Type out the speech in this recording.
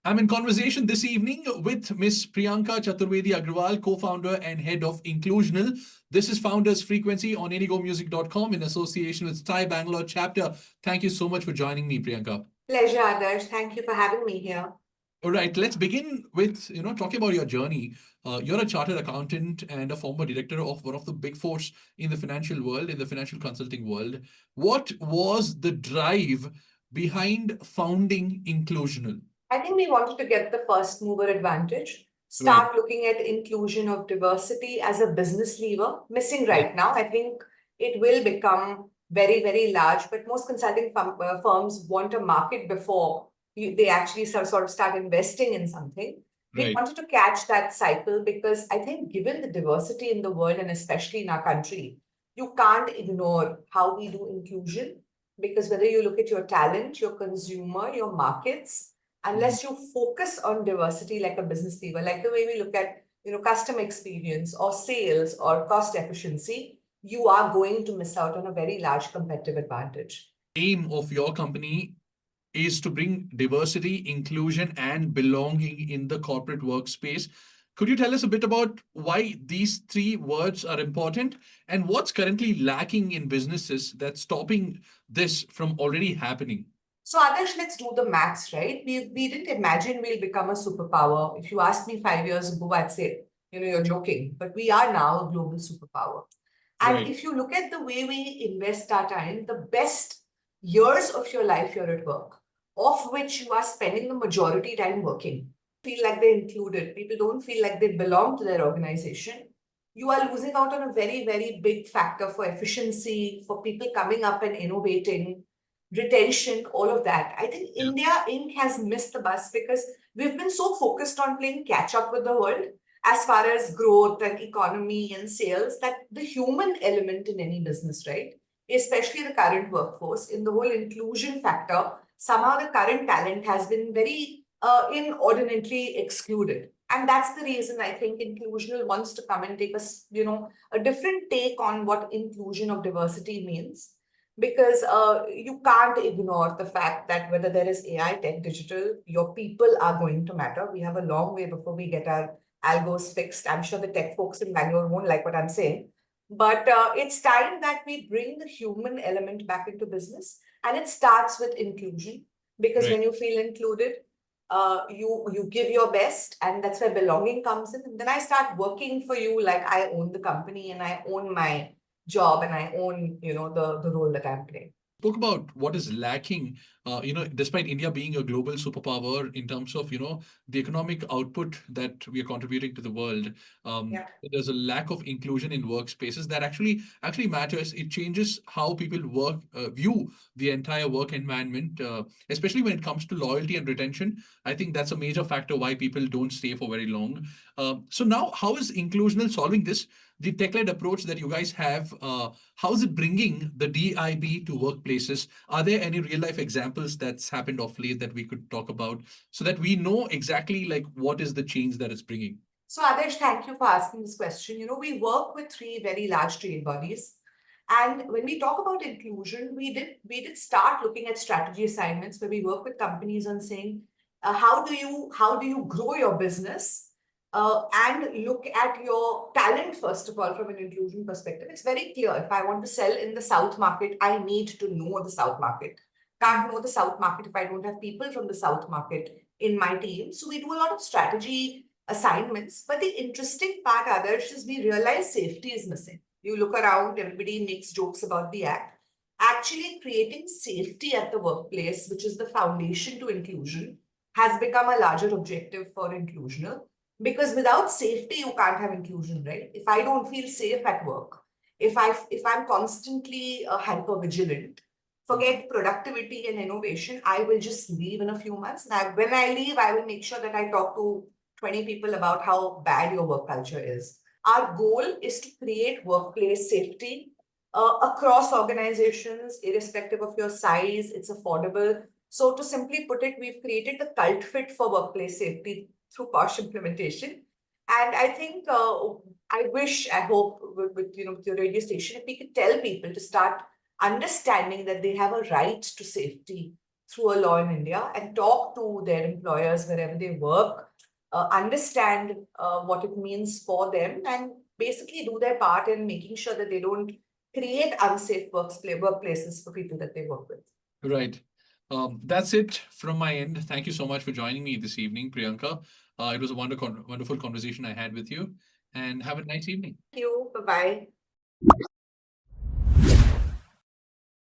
I'm in conversation this evening with Miss Priyanka Chaturvedi Agrawal, co-founder and head of Inclusional. This is Founders Frequency on indigomusic.com in association with Thai Bangalore chapter. Thank you so much for joining me, Priyanka. Pleasure, Adarsh. Thank you for having me here. All right, let's begin with talking about your journey. You're a chartered accountant and a former director of one of the big fours in the financial world, in the financial consulting world. What was the drive behind founding Inclusional? I think we wanted to get the first mover advantage, Right, start looking at inclusion of diversity as a business lever, missing right, right now. I think it will become very, very large, but most consulting firms want a market before they actually sort of start investing in something. We right. wanted to catch that cycle because I think, given the diversity in the world and especially in our country, you can't ignore how we do inclusion because whether you look at your talent, your consumer, your markets, Mhm. unless you focus on diversity like a business lever, like the way we look at customer experience or sales or cost efficiency, you are going to miss out on a very large competitive advantage. Aim of your company is to bring diversity, inclusion, and belonging in the corporate workspace. Could you tell us a bit about why these three words are important and what's currently lacking in businesses that's stopping this from already happening? So, Adarsh, let's do the maths, right? We didn't imagine we'll become a superpower. If you asked me 5 years ago, I'd say, you're joking. But we are now a global superpower. And Right. if you look at the way we invest our time, the best years of your life you're at work, of which you are spending the majority time working, feel like they're included. People don't feel like they belong to their organization. You are losing out on a very, very big factor for efficiency, for people coming up and innovating, retention, all of that. I think Yeah. India Inc. has missed the bus because we've been so focused on playing catch up with the world as far as growth and economy and sales that the human element in any business, right? Especially the current workforce, in the whole inclusion factor, somehow the current talent has been very inordinately excluded. And that's the reason I think Inclusional wants to come and take us, a different take on what inclusion of diversity means because you can't ignore the fact that whether there is AI, tech, digital, your people are going to matter. We have a long way before we get our algos fixed. I'm sure the tech folks in Bangalore won't like what I'm saying. But it's time that we bring the human element back into business. And it starts with inclusion because Right. when you feel included, you give your best, and that's where belonging comes in. And then I start working for you like I own the company and I own my job and I own, the role that I'm playing. Spoke about what is lacking, despite India being a global superpower in terms of, the economic output that we are contributing to the world. Yeah. There's a lack of inclusion in workspaces that actually matters. It changes how people view the entire work environment, especially when it comes to loyalty and retention. I think that's a major factor why people don't stay for very long. So now, how is Inclusional solving this? The tech-led approach that you guys have, how is it bringing the DIB to workplaces? Are there any real-life examples that's happened of late that we could talk about so that we know exactly like what is the change that it's bringing? So, Adesh, thank you for asking this question. We work with three very large trade bodies. And when we talk about inclusion, we did start looking at strategy assignments where we work with companies on saying, how do you grow your business and look at your talent first of all from an inclusion perspective. It's very clear. If I want to sell in the South market, I need to know the South market. Can't know the South market if I don't have people from the South market in my team. So we do a lot of strategy assignments. But the interesting part, Adarsh, is we realize safety is missing. You look around, everybody makes jokes about the act. Actually, creating safety at the workplace, which is the foundation to inclusion, has become a larger objective for inclusional. Because without safety, you can't have inclusion, right? If I don't feel safe at work, if I'm constantly hyper vigilant, forget productivity and innovation, I will just leave in a few months. Now, when I leave, I will make sure that I talk to 20 people about how bad your work culture is. Our goal is to create workplace safety across organizations, irrespective of your size, it's affordable. So, to simply put it, we've created the cult fit for workplace safety through Posh implementation. And I think, I hope with your radio station, if we could tell people to start understanding that they have a right to safety through a law in India and talk to their employers wherever they work, understand what it means for them, and basically do their part in making sure that they don't create unsafe workplaces for people that they work with. Right. That's it from my end. Thank you so much for joining me this evening, Priyanka. It was a wonderful conversation I had with you, and have a nice evening. Thank you. Bye bye.